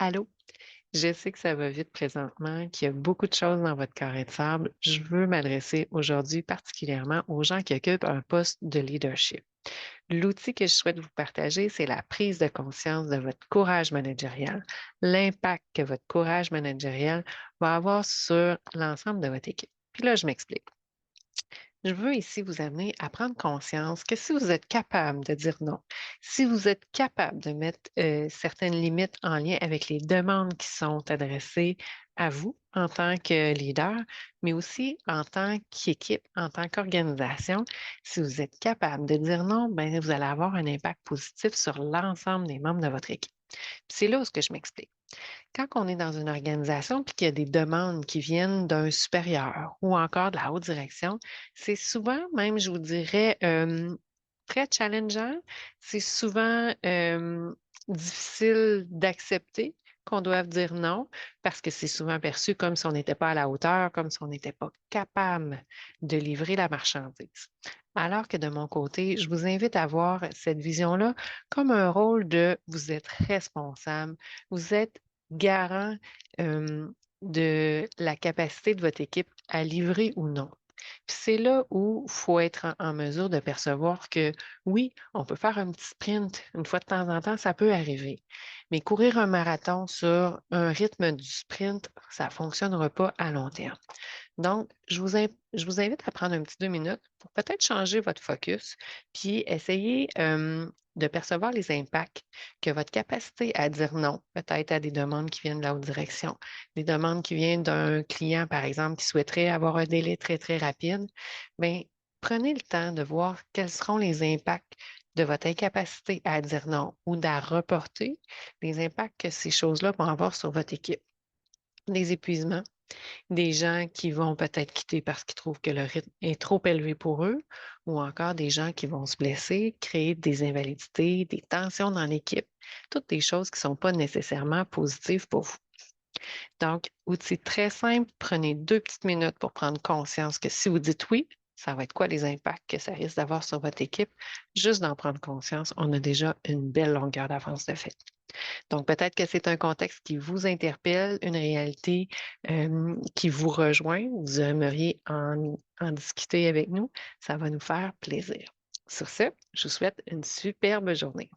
Allô? Je sais que ça va vite présentement, qu'il y a beaucoup de choses dans votre carré de sable. Je veux m'adresser aujourd'hui particulièrement aux gens qui occupent un poste de leadership. L'outil que je souhaite vous partager, c'est la prise de conscience de votre courage managérial, l'impact que votre courage managérial va avoir sur l'ensemble de votre équipe. Puis là, je m'explique. Je veux ici vous amener à prendre conscience que si vous êtes capable de dire non, si vous êtes capable de mettre certaines limites en lien avec les demandes qui sont adressées à vous en tant que leader, mais aussi en tant qu'équipe, en tant qu'organisation, si vous êtes capable de dire non, ben, vous allez avoir un impact positif sur l'ensemble des membres de votre équipe. Puis c'est là où ce que je m'explique. Quand on est dans une organisation puis qu'il y a des demandes qui viennent d'un supérieur ou encore de la haute direction, c'est souvent, même, je vous dirais, très challengeant. C'est souvent difficile d'accepter qu'on doive dire non parce que c'est souvent perçu comme si on n'était pas à la hauteur, comme si on n'était pas capable de livrer la marchandise. Alors que de mon côté, je vous invite à voir cette vision-là comme un rôle de vous êtes responsable, vous êtes garant, de la capacité de votre équipe à livrer ou non. Puis c'est là où il faut être en mesure de percevoir que oui, on peut faire un petit sprint une fois de temps en temps, ça peut arriver. Mais courir un marathon sur un rythme du sprint, ça ne fonctionnera pas à long terme. Donc, je vous invite à prendre un petit 2 minutes pour peut-être changer votre focus, puis essayer de percevoir les impacts que votre capacité à dire non, peut-être à des demandes qui viennent de la haute direction, des demandes qui viennent d'un client, par exemple, qui souhaiterait avoir un délai très, très rapide, bien, prenez le temps de voir quels seront les impacts de votre incapacité à dire non ou d'à reporter, les impacts que ces choses-là vont avoir sur votre équipe. Des épuisements, des gens qui vont peut-être quitter parce qu'ils trouvent que le rythme est trop élevé pour eux, ou encore des gens qui vont se blesser, créer des invalidités, des tensions dans l'équipe, toutes des choses qui ne sont pas nécessairement positives pour vous. Donc, outil très simple, prenez 2 petites minutes pour prendre conscience que si vous dites oui, ça va être quoi les impacts que ça risque d'avoir sur votre équipe. Juste d'en prendre conscience, on a déjà une belle longueur d'avance de fait. Donc, peut-être que c'est un contexte qui vous interpelle, une réalité qui vous rejoint. Vous aimeriez en discuter avec nous. Ça va nous faire plaisir. Sur ce, je vous souhaite une superbe journée.